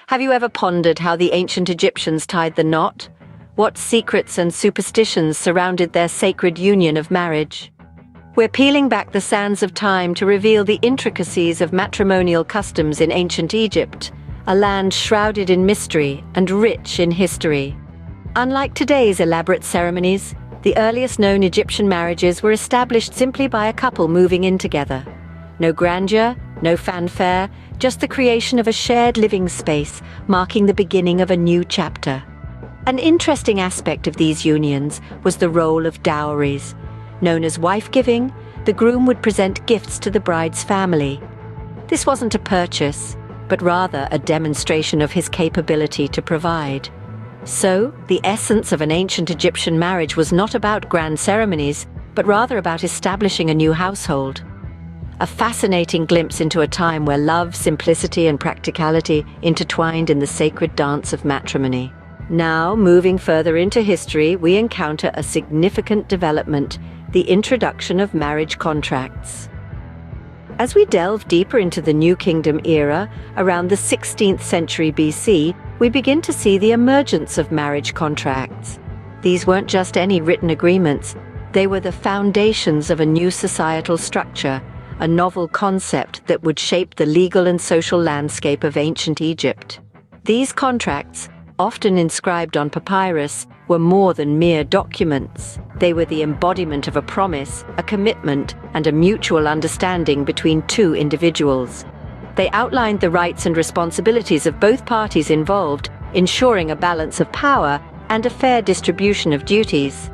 Have you ever pondered how the ancient Egyptians tied the knot? What secrets and superstitions surrounded their sacred union of marriage? We're peeling back the sands of time to reveal the intricacies of matrimonial customs in ancient Egypt, a land shrouded in mystery and rich in history. Unlike today's elaborate ceremonies, the earliest known Egyptian marriages were established simply by a couple moving in together. No grandeur, no fanfare, just the creation of a shared living space, marking the beginning of a new chapter. An interesting aspect of these unions was the role of dowries. Known as wife-giving, the groom would present gifts to the bride's family. This wasn't a purchase, but rather a demonstration of his capability to provide. So, the essence of an ancient Egyptian marriage was not about grand ceremonies, but rather about establishing a new household. A fascinating glimpse into a time where love, simplicity, and practicality intertwined in the sacred dance of matrimony. Now, moving further into history, we encounter a significant development: the introduction of marriage contracts. As we delve deeper into the New Kingdom era, around the 16th century BC, we begin to see the emergence of marriage contracts. These weren't just any written agreements, they were the foundations of a new societal structure, a novel concept that would shape the legal and social landscape of ancient Egypt. These contracts, often inscribed on papyrus, were more than mere documents. They were the embodiment of a promise, a commitment, and a mutual understanding between two individuals. They outlined the rights and responsibilities of both parties involved, ensuring a balance of power and a fair distribution of duties.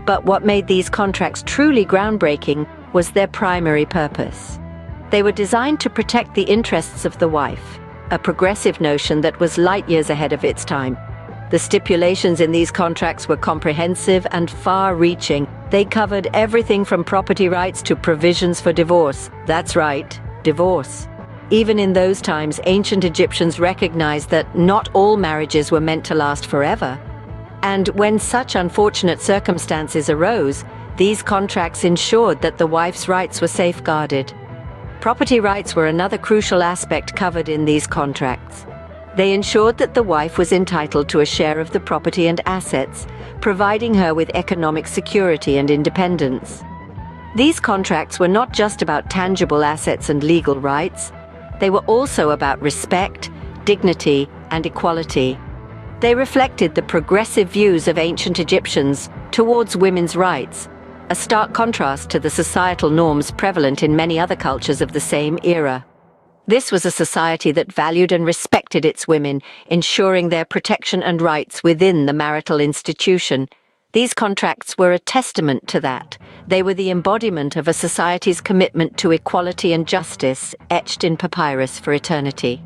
But what made these contracts truly groundbreaking was their primary purpose. They were designed to protect the interests of the wife, a progressive notion that was light years ahead of its time. The stipulations in these contracts were comprehensive and far-reaching. They covered everything from property rights to provisions for divorce. That's right, divorce. Even in those times, ancient Egyptians recognized that not all marriages were meant to last forever. And when such unfortunate circumstances arose, these contracts ensured that the wife's rights were safeguarded. Property rights were another crucial aspect covered in these contracts. They ensured that the wife was entitled to a share of the property and assets, providing her with economic security and independence. These contracts were not just about tangible assets and legal rights. They were also about respect, dignity, and equality. They reflected the progressive views of ancient Egyptians towards women's rights, a stark contrast to the societal norms prevalent in many other cultures of the same era. This was a society that valued and respected its women, ensuring their protection and rights within the marital institution. These contracts were a testament to that. They were the embodiment of a society's commitment to equality and justice, etched in papyrus for eternity.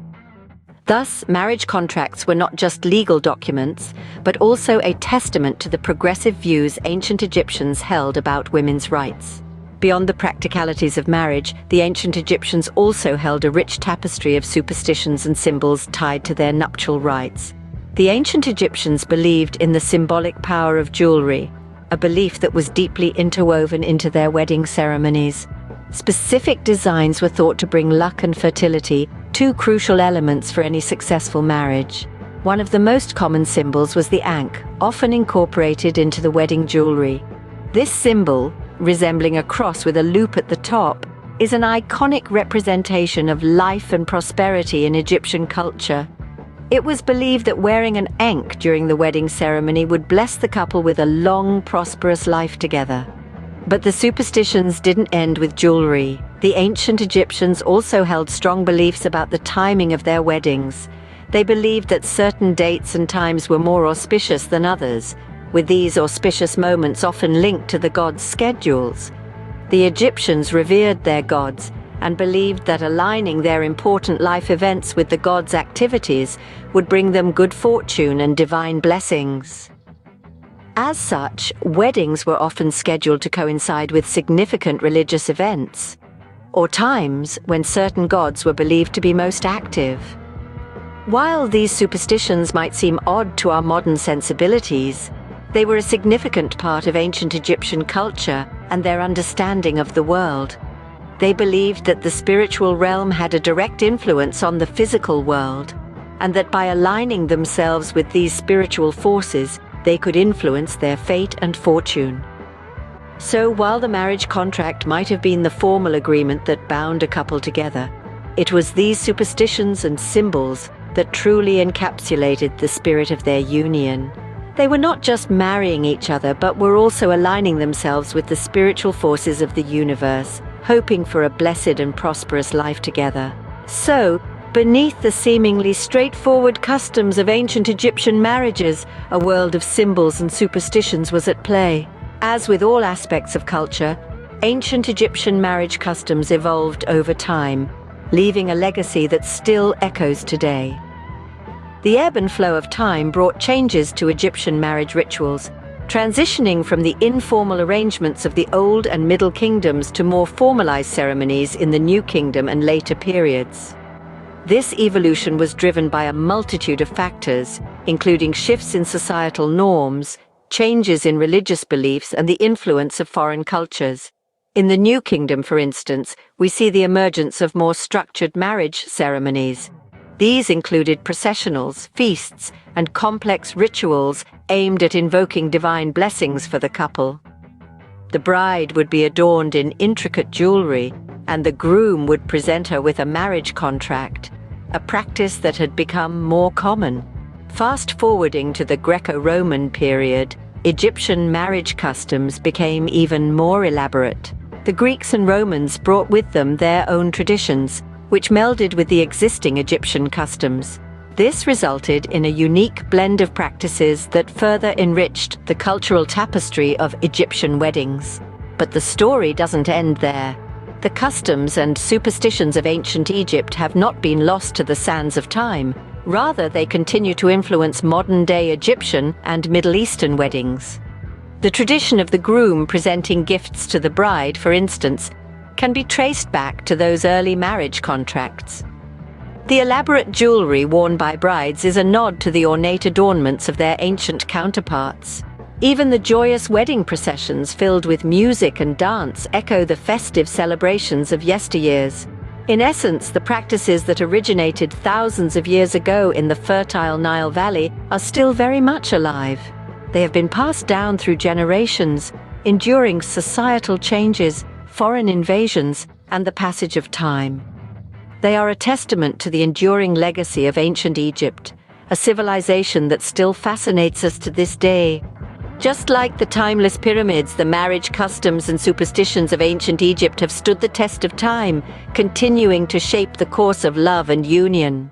Thus, marriage contracts were not just legal documents, but also a testament to the progressive views ancient Egyptians held about women's rights. Beyond the practicalities of marriage, the ancient Egyptians also held a rich tapestry of superstitions and symbols tied to their nuptial rites. The ancient Egyptians believed in the symbolic power of jewelry, a belief that was deeply interwoven into their wedding ceremonies. Specific designs were thought to bring luck and fertility, two crucial elements for any successful marriage. One of the most common symbols was the ankh, often incorporated into the wedding jewelry. This symbol, resembling a cross with a loop at the top, is an iconic representation of life and prosperity in Egyptian culture. It was believed that wearing an ankh during the wedding ceremony would bless the couple with a long, prosperous life together. But the superstitions didn't end with jewelry. The ancient Egyptians also held strong beliefs about the timing of their weddings. They believed that certain dates and times were more auspicious than others, with these auspicious moments often linked to the gods' schedules. The Egyptians revered their gods and believed that aligning their important life events with the gods' activities would bring them good fortune and divine blessings. As such, weddings were often scheduled to coincide with significant religious events, or times when certain gods were believed to be most active. While these superstitions might seem odd to our modern sensibilities, they were a significant part of ancient Egyptian culture and their understanding of the world. They believed that the spiritual realm had a direct influence on the physical world. and that by aligning themselves with these spiritual forces, they could influence their fate and fortune. So while the marriage contract might have been the formal agreement that bound a couple together, it was these superstitions and symbols that truly encapsulated the spirit of their union. They were not just marrying each other, but were also aligning themselves with the spiritual forces of the universe, hoping for a blessed and prosperous life together. So, beneath the seemingly straightforward customs of ancient Egyptian marriages, a world of symbols and superstitions was at play. As with all aspects of culture, ancient Egyptian marriage customs evolved over time, leaving a legacy that still echoes today. The ebb and flow of time brought changes to Egyptian marriage rituals, transitioning from the informal arrangements of the Old and Middle Kingdoms to more formalized ceremonies in the New Kingdom and later periods. This evolution was driven by a multitude of factors, including shifts in societal norms, changes in religious beliefs, and the influence of foreign cultures. In the New Kingdom, for instance, we see the emergence of more structured marriage ceremonies. These included processionals, feasts, and complex rituals aimed at invoking divine blessings for the couple. The bride would be adorned in intricate jewelry, and the groom would present her with a marriage contract, a practice that had become more common. Fast forwarding to the Greco-Roman period, Egyptian marriage customs became even more elaborate. The Greeks and Romans brought with them their own traditions, which melded with the existing Egyptian customs. This resulted in a unique blend of practices that further enriched the cultural tapestry of Egyptian weddings. But the story doesn't end there. The customs and superstitions of ancient Egypt have not been lost to the sands of time. Rather, they continue to influence modern-day Egyptian and Middle Eastern weddings. The tradition of the groom presenting gifts to the bride, for instance, can be traced back to those early marriage contracts. The elaborate jewelry worn by brides is a nod to the ornate adornments of their ancient counterparts. Even the joyous wedding processions filled with music and dance echo the festive celebrations of yesteryears. In essence, the practices that originated thousands of years ago in the fertile Nile Valley are still very much alive. They have been passed down through generations, enduring societal changes, foreign invasions, and the passage of time. They are a testament to the enduring legacy of ancient Egypt, a civilization that still fascinates us to this day. Just like the timeless pyramids, the marriage customs and superstitions of ancient Egypt have stood the test of time, continuing to shape the course of love and union.